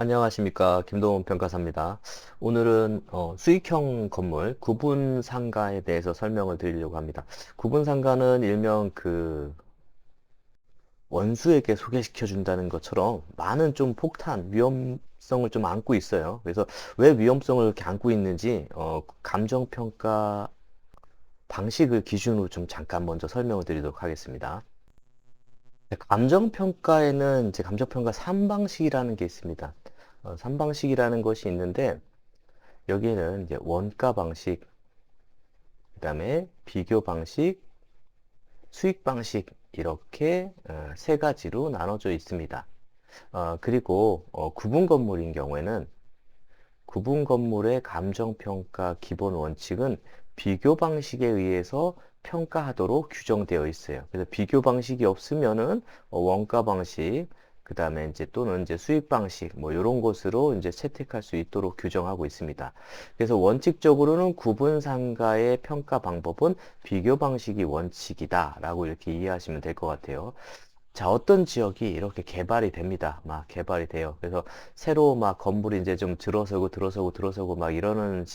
안녕하십니까. 김동훈 평가사입니다. 오늘은 수익형 건물 구분 상가에 대해서 설명을 드리려고 합니다. 구분 상가는 일명 그 원수에게 소개시켜 준다는 것처럼 많은 좀 폭탄, 위험성을 좀 안고 있어요. 그래서 왜 위험성을 이렇게 안고 있는지 감정평가 방식을 기준으로 좀 잠깐 먼저 설명을 드리도록 하겠습니다. 감정평가에는 이제 감정평가 3방식이라는 게 있습니다. 3방식이라는 것이 있는데 여기에는 이제 원가 방식, 그다음에 비교 방식, 수익 방식 이렇게 세 가지로 나눠져 있습니다. 그리고 구분 건물인 경우에는 구분 건물의 감정평가 기본 원칙은 비교 방식에 의해서 평가하도록 규정되어 있어요. 그래서 비교 방식이 없으면은 원가 방식, 그 다음에 이제 또는 이제 수익 방식, 뭐 이런 것으로 이제 채택할 수 있도록 규정하고 있습니다. 그래서 원칙적으로는 구분 상가의 평가 방법은 비교 방식이 원칙이다라고 이렇게 이해하시면 될 것 같아요. 자, 어떤 지역이 이렇게 개발이 됩니다. 막 개발이 돼요. 그래서 새로 막 건물이 이제 좀 들어서고 막 이러는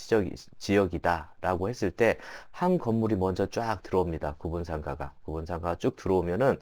지역이다라고 했을 때 한 건물이 먼저 쫙 들어옵니다. 구분상가가. 구분상가가 쭉 들어오면은,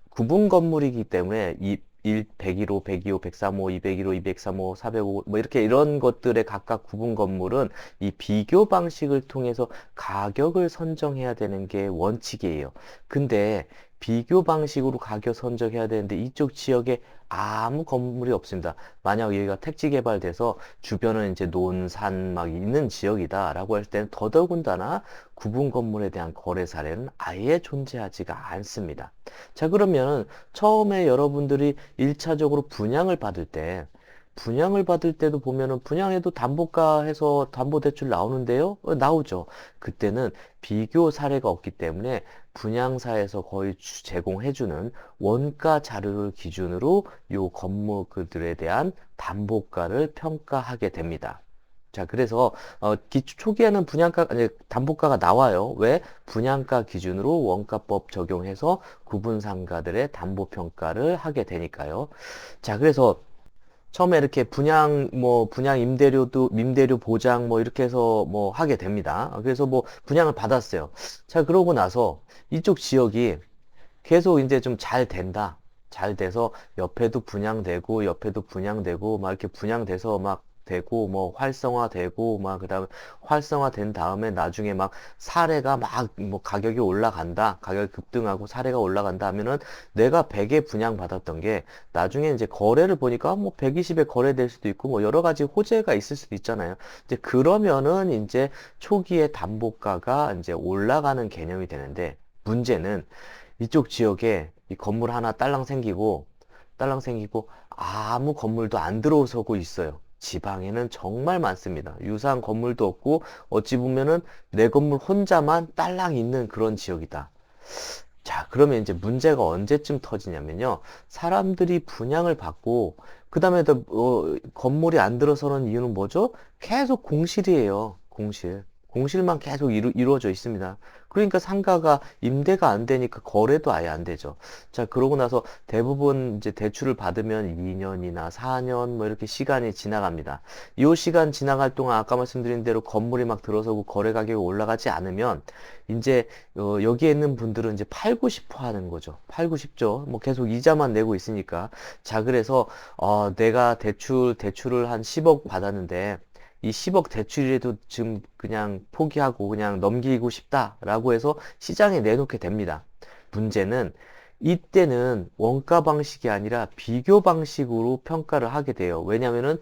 구분 건물이기 때문에 101호, 102호, 103호, 201호, 203호, 405, 뭐 이렇게 이런 것들의 각각 구분 건물은 이 비교 방식을 통해서 가격을 선정해야 되는 게 원칙이에요. 근데 비교 방식으로 가격 선정해야 되는데 이쪽 지역에 아무 건물이 없습니다. 만약 여기가 택지 개발돼서 주변은 이제 논산 막 있는 지역이다라고 할 때는 더더군다나 구분 건물에 대한 거래 사례는 아예 존재하지가 않습니다. 자, 그러면 처음에 여러분들이 1차적으로 분양을 받을 때도 보면은 분양해도 담보가 해서 담보대출 나오는데요? 나오죠. 그때는 비교 사례가 없기 때문에 분양사에서 거의 제공해주는 원가 자료를 기준으로 요 건물들에 대한 담보가를 평가하게 됩니다. 자, 그래서 초기에는 분양가 아니 담보가가 나와요. 왜? 분양가 기준으로 원가법 적용해서 구분 상가들의 담보 평가를 하게 되니까요. 자, 그래서 처음에 이렇게 분양 임대료 보장 뭐 이렇게 해서 뭐 하게 됩니다. 그래서 뭐 분양을 받았어요. 자, 그러고 나서 이쪽 지역이 계속 이제 좀 잘 된다. 잘 돼서 옆에도 분양되고 막 이렇게 분양돼서 막 되고 뭐 활성화되고 막 그다음에 활성화된 다음에 나중에 막 사례가 막 뭐 가격이 올라간다. 가격이 급등하고 사례가 올라간다 하면은 내가 100에 분양받았던 게 나중에 이제 거래를 보니까 뭐 120에 거래될 수도 있고 뭐 여러 가지 호재가 있을 수도 있잖아요. 이제 그러면은 이제 초기에 담보가가 이제 올라가는 개념이 되는데 문제는 이쪽 지역에 이 건물 하나 딸랑 생기고 아무 건물도 안 들어서고 있어요. 지방에는 정말 많습니다. 유사한 건물도 없고 어찌 보면은 내 건물 혼자만 딸랑 있는 그런 지역이다. 자, 그러면 이제 문제가 언제쯤 터지냐면요. 사람들이 분양을 받고 그다음에 건물이 안 들어서는 이유는 뭐죠? 계속 공실이에요. 공실. 공실만 계속 이루어져 있습니다. 그러니까 상가가 임대가 안 되니까 거래도 아예 안 되죠. 자, 그러고 나서 대부분 이제 대출을 받으면 2년이나 4년 뭐 이렇게 시간이 지나갑니다. 이 시간 지나갈 동안 아까 말씀드린 대로 건물이 막 들어서고 거래 가격이 올라가지 않으면 이제 여기에 있는 분들은 이제 팔고 싶어 하는 거죠. 팔고 싶죠. 뭐 계속 이자만 내고 있으니까. 자, 그래서 내가 대출을 한 10억 받았는데 이 10억 대출이라도 지금 그냥 포기하고 그냥 넘기고 싶다라고 해서 시장에 내놓게 됩니다. 문제는 이때는 원가 방식이 아니라 비교 방식으로 평가를 하게 돼요. 왜냐면은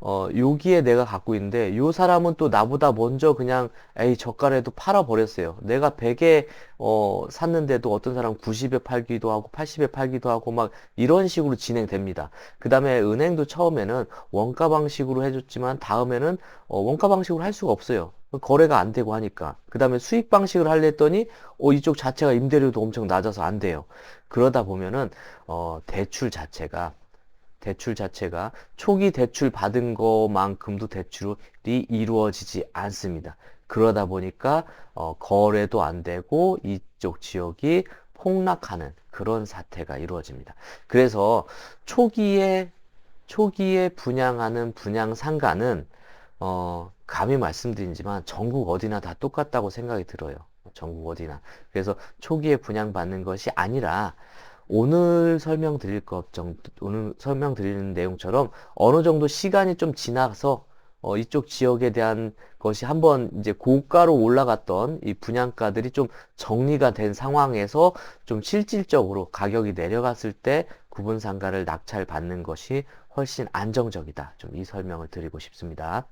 여기에 내가 갖고 있는데 요 사람은 또 나보다 먼저 그냥 에이 저가래도 팔아 버렸어요. 내가 100에 샀는데도 어떤 사람 90에 팔기도 하고 80에 팔기도 하고 막 이런 식으로 진행됩니다. 그다음에 은행도 처음에는 원가 방식으로 해줬지만 다음에는 원가 방식으로 할 수가 없어요. 거래가 안 되고 하니까. 그다음에 수익 방식을 하려 했더니 이쪽 자체가 임대료도 엄청 낮아서 안 돼요. 그러다 보면은 대출 자체가 초기 대출 받은 것만큼도 대출이 이루어지지 않습니다. 그러다 보니까 거래도 안 되고 이쪽 지역이 폭락하는 그런 사태가 이루어집니다. 그래서 초기에 초기에 분양하는 분양상가는 감히 말씀드리지만 전국 어디나 다 똑같다고 생각이 들어요. 전국 어디나. 그래서 초기에 분양받는 것이 아니라 오늘 설명드리는 내용처럼 어느 정도 시간이 좀 지나서 이쪽 지역에 대한 것이 한번 이제 고가로 올라갔던 이 분양가들이 좀 정리가 된 상황에서 좀 실질적으로 가격이 내려갔을 때 구분 상가를 낙찰받는 것이 훨씬 안정적이다. 좀 이 설명을 드리고 싶습니다.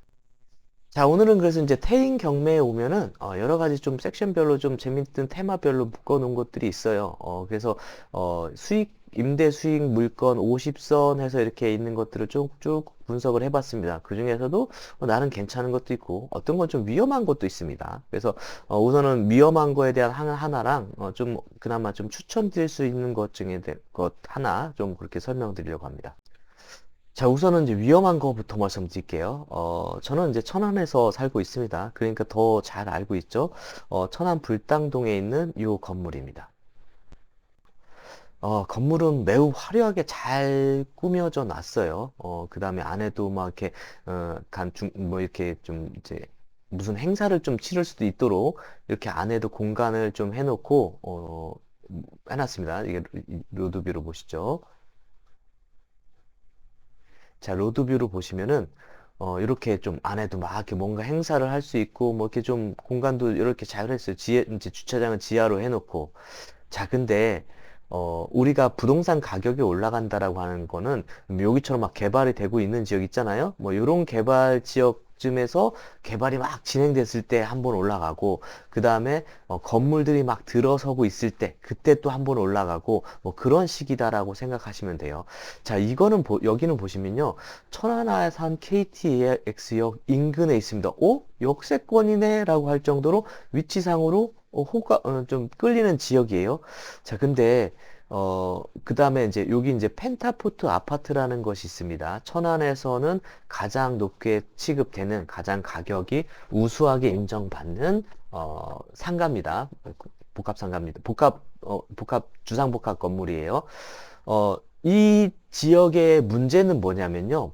자, 오늘은 그래서 이제 태인 경매에 오면은 여러 가지 좀 섹션별로 좀 재밌는 테마별로 묶어 놓은 것들이 있어요. 그래서 임대 수익 물건 50선 해서 이렇게 있는 것들을 쭉쭉 분석을 해봤습니다. 그 중에서도 나는 괜찮은 것도 있고 어떤 건 좀 위험한 것도 있습니다. 그래서 우선은 위험한 거에 대한 하나랑 좀 그나마 좀 추천드릴 수 있는 것 중에 것 하나 좀 그렇게 설명드리려고 합니다. 자, 우선은 이제 위험한 거부터 말씀드릴게요. 저는 이제 천안에서 살고 있습니다. 그러니까 더 잘 알고 있죠. 천안 불당동에 있는 이 건물입니다. 건물은 매우 화려하게 잘 꾸며져 놨어요. 그 다음에 안에도 막 이렇게, 뭐 이렇게 좀 이제 무슨 행사를 좀 치를 수도 있도록 이렇게 안에도 공간을 좀 해놓고, 해놨습니다. 이게 로드뷰로 보시죠. 자, 로드뷰로 보시면은, 이렇게 좀 안에도 막 이렇게 뭔가 행사를 할 수 있고, 뭐 이렇게 좀 공간도 이렇게 잘 했어요. 이제 주차장은 지하로 해놓고. 자, 근데, 우리가 부동산 가격이 올라간다라고 하는 거는 여기처럼 막 개발이 되고 있는 지역 있잖아요. 뭐 이런 개발 지역쯤에서 개발이 막 진행됐을 때 한번 올라가고, 그 다음에 건물들이 막 들어서고 있을 때 그때 또 한번 올라가고 뭐 그런 시기다라고 생각하시면 돼요. 자, 여기는 보시면요. 천안아산 KTX역 인근에 있습니다. 역세권이네라고 할 정도로 위치상으로 좀 끌리는 지역이에요. 자, 근데, 그 다음에 이제 여기 이제 펜타포트 아파트라는 것이 있습니다. 천안에서는 가장 높게 취급되는 가장 가격이 우수하게 인정받는, 상가입니다. 복합 상가입니다. 주상복합 건물이에요. 이 지역의 문제는 뭐냐면요.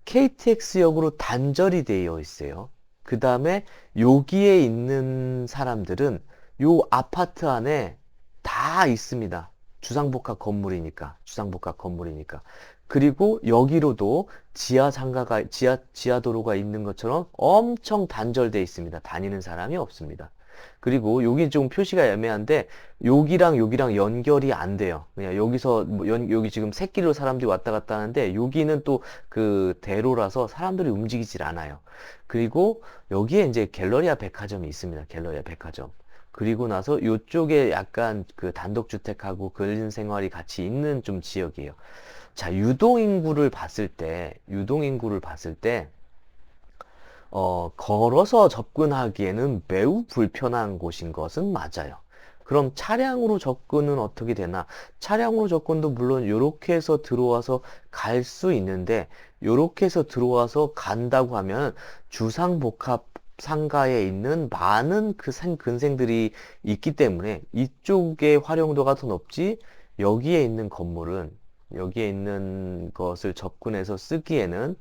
KTX역으로 단절이 되어 있어요. 그 다음에 여기에 있는 사람들은 요 아파트 안에 다 있습니다. 주상복합 건물이니까. 그리고 여기로도 지하도로가 있는 것처럼 엄청 단절되어 있습니다. 다니는 사람이 없습니다. 그리고 여기 좀 표시가 애매한데 여기랑 연결이 안 돼요. 그냥 여기서 여기 지금 새길로 사람들이 왔다 갔다 하는데 여기는 또 그 대로라서 사람들이 움직이질 않아요. 그리고 여기에 이제 갤러리아 백화점이 있습니다. 갤러리아 백화점. 그리고 나서 이쪽에 약간 그 단독주택하고 근린 생활이 같이 있는 좀 지역이에요. 자, 유동인구를 봤을 때 걸어서 접근하기에는 매우 불편한 곳인 것은 맞아요. 그럼 차량으로 접근은 어떻게 되나? 차량으로 접근도 물론 이렇게 해서 들어와서 갈 수 있는데, 이렇게 해서 들어와서 간다고 하면 주상복합 상가에 있는 많은 그 근생들이 있기 때문에 이쪽의 활용도가 더 높지, 여기에 있는 것을 접근해서 쓰기에는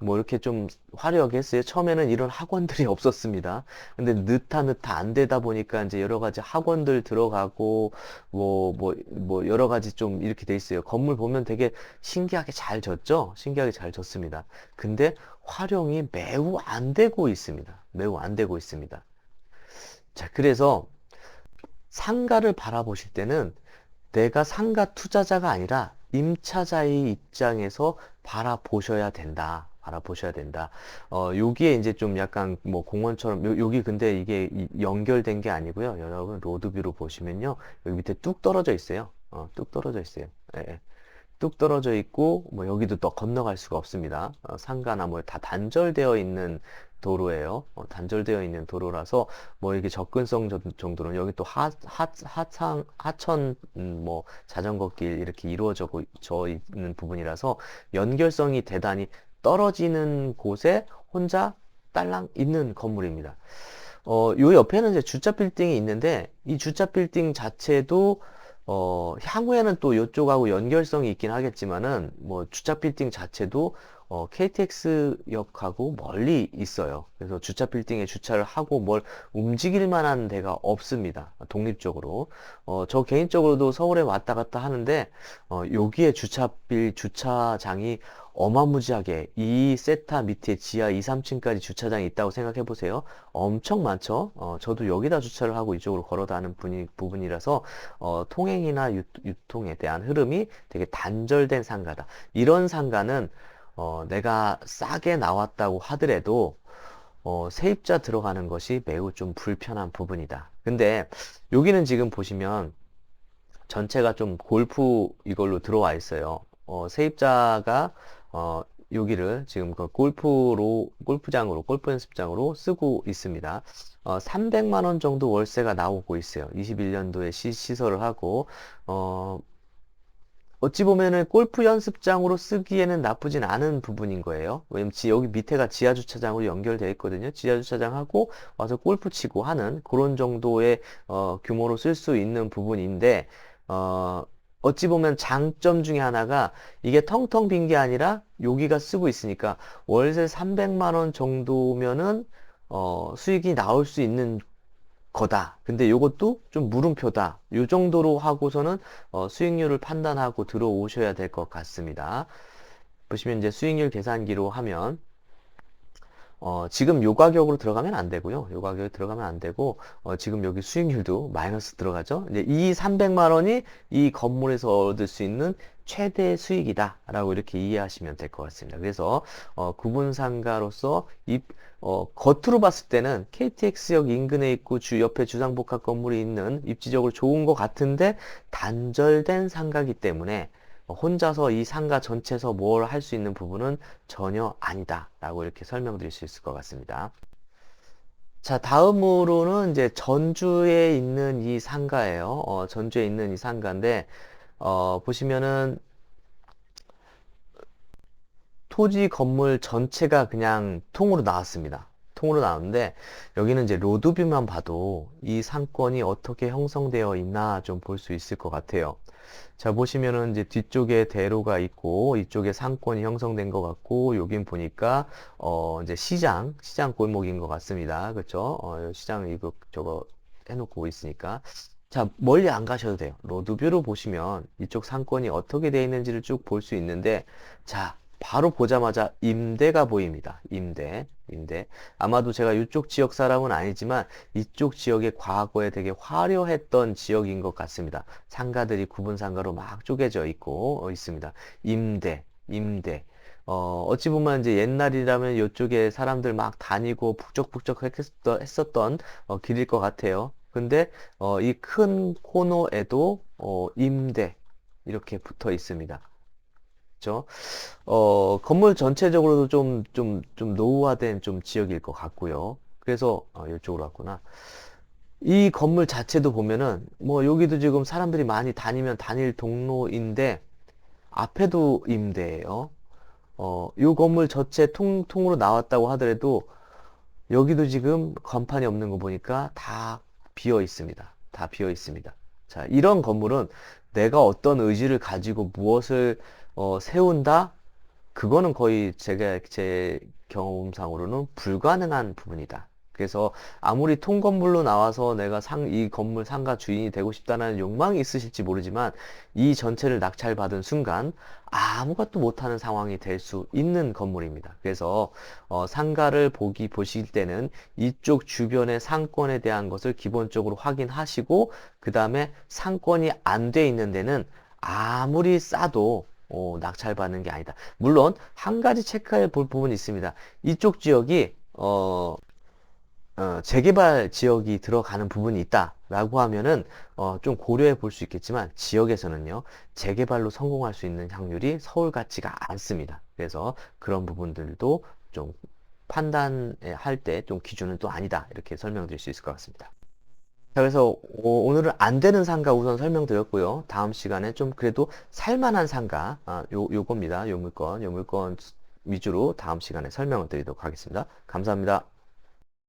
뭐 이렇게 좀 화려하게 했어요. 처음에는 이런 학원들이 없었습니다. 근데 느타 안 되다 보니까 이제 여러 가지 학원들 들어가고 뭐 여러 가지 좀 이렇게 돼 있어요. 건물 보면 되게 신기하게 잘 졌죠? 신기하게 잘 졌습니다. 근데 활용이 매우 안 되고 있습니다. 매우 안 되고 있습니다. 자, 그래서 상가를 바라보실 때는 내가 상가 투자자가 아니라 임차자의 입장에서 바라보셔야 된다. 바라보셔야 된다. 여기에 이제 좀 약간 뭐 공원처럼, 여기 근데 이게 연결된 게 아니고요. 여러분, 로드뷰로 보시면요. 여기 밑에 뚝 떨어져 있어요. 뚝 떨어져 있어요. 예, 예. 뚝 떨어져 있고 뭐 여기도 또 건너갈 수가 없습니다. 상가나 뭐 다 단절되어 있는 도로예요. 단절되어 있는 도로라서 뭐 이게 접근성 정도는 여기 또 하천 뭐 자전거 길 이렇게 져 있는 부분이라서 연결성이 대단히 떨어지는 곳에 혼자 딸랑 있는 건물입니다. 요 옆에는 이제 주차 빌딩이 있는데 이 주차 빌딩 자체도 향후에는 또 이쪽하고 연결성이 있긴 하겠지만은, 뭐, 주차 빌딩 자체도, KTX역하고 멀리 있어요. 그래서 주차 빌딩에 주차를 하고 뭘 움직일 만한 데가 없습니다. 독립적으로. 저 개인적으로도 서울에 왔다 갔다 하는데, 여기에 주차장이 어마무지하게 이 세타 밑에 지하 2, 3층까지 주차장이 있다고 생각해 보세요. 엄청 많죠? 저도 여기다 주차를 하고 이쪽으로 걸어 다니는 부분이라서, 통행이나 유통에 대한 흐름이 되게 단절된 상가다. 이런 상가는, 내가 싸게 나왔다고 하더라도, 세입자 들어가는 것이 매우 좀 불편한 부분이다. 근데 여기는 지금 보시면 전체가 좀 골프 이걸로 들어와 있어요. 세입자가 여기를 지금 그 골프장으로, 골프 연습장으로 쓰고 있습니다. 300만 원 정도 월세가 나오고 있어요. 21년도에 시설을 하고, 어찌 보면은 골프 연습장으로 쓰기에는 나쁘진 않은 부분인 거예요. 왜냐면 여기 밑에가 지하 주차장으로 연결되어 있거든요. 지하 주차장하고 와서 골프 치고 하는 그런 정도의 규모로 쓸 수 있는 부분인데, 어, 어찌 보면 장점 중에 하나가 이게 텅텅 빈 게 아니라 여기가 쓰고 있으니까 월세 300만 원 정도면은 수익이 나올 수 있는 거다. 근데 요것도 좀 물음표다. 요 정도로 하고서는 수익률을 판단하고 들어오셔야 될 것 같습니다. 보시면 이제 수익률 계산기로 하면 지금 요 가격으로 들어가면 안 되고요. 요 가격에 들어가면 안 되고, 지금 여기 수익률도 마이너스 들어가죠. 이제 이 300만 원이 이 건물에서 얻을 수 있는 최대 수익이다. 라고 이렇게 이해하시면 될 것 같습니다. 그래서, 구분상가로서 겉으로 봤을 때는 KTX역 인근에 있고 옆에 주상복합 건물이 있는 입지적으로 좋은 것 같은데 단절된 상가이기 때문에 혼자서 이 상가 전체에서 뭘 할 수 있는 부분은 전혀 아니다 라고 이렇게 설명드릴 수 있을 것 같습니다. 자, 다음으로는 이제 전주에 있는 이 상가예요. 전주에 있는 이 상가인데 보시면은 토지 건물 전체가 그냥 통으로 나왔습니다. 통으로 나왔는데 여기는 이제 로드뷰만 봐도 이 상권이 어떻게 형성되어 있나 좀 볼 수 있을 것 같아요. 자, 보시면은 이제 뒤쪽에 대로가 있고, 이쪽에 상권이 형성된 것 같고, 여긴 보니까, 이제 시장 골목인 것 같습니다. 그쵸? 시장 이거, 저거 해놓고 있으니까. 자, 멀리 안 가셔도 돼요. 로드뷰로 보시면 이쪽 상권이 어떻게 되어 있는지를 쭉 볼 수 있는데, 자, 바로 보자마자 임대가 보입니다. 임대. 아마도 제가 이쪽 지역 사람은 아니지만 이쪽 지역에 과거에 되게 화려했던 지역인 것 같습니다. 상가들이 구분 상가로 막 쪼개져 있고 있습니다. 임대. 어찌 보면 이제 옛날이라면 이쪽에 사람들 막 다니고 북적북적 했었던 길일 것 같아요. 근데 이 큰 코너에도 임대 이렇게 붙어 있습니다. 그렇죠? 건물 전체적으로도 좀 노후화된 좀 지역일 것 같고요. 그래서 이쪽으로 왔구나. 이 건물 자체도 보면은 뭐 여기도 지금 사람들이 많이 다니면 다닐 동로인데 앞에도 임대예요. 이 건물 전체 통으로 나왔다고 하더라도 여기도 지금 간판이 없는 거 보니까 다 비어 있습니다. 다 비어 있습니다. 자, 이런 건물은 내가 어떤 의지를 가지고 무엇을 세운다? 그거는 거의 제 경험상으로는 불가능한 부분이다. 그래서 아무리 통건물로 나와서 내가 이 건물 상가 주인이 되고 싶다는 욕망이 있으실지 모르지만 이 전체를 낙찰받은 순간 아무것도 못하는 상황이 될 수 있는 건물입니다. 그래서 상가를 보실 때는 이쪽 주변의 상권에 대한 것을 기본적으로 확인하시고 그 다음에 상권이 안 돼 있는 데는 아무리 싸도 낙찰받는 게 아니다. 물론 한 가지 체크해 볼 부분이 있습니다. 이쪽 지역이 재개발 지역이 들어가는 부분이 있다라고 하면은 좀 고려해 볼 수 있겠지만 지역에서는요 재개발로 성공할 수 있는 확률이 서울 같지가 않습니다. 그래서 그런 부분들도 좀 판단할 때 좀 기준은 또 아니다 이렇게 설명드릴 수 있을 것 같습니다. 자, 그래서 오늘은 안 되는 상가 우선 설명드렸고요. 다음 시간에 좀 그래도 살만한 상가, 요겁니다. 요 물건 위주로 다음 시간에 설명을 드리도록 하겠습니다. 감사합니다.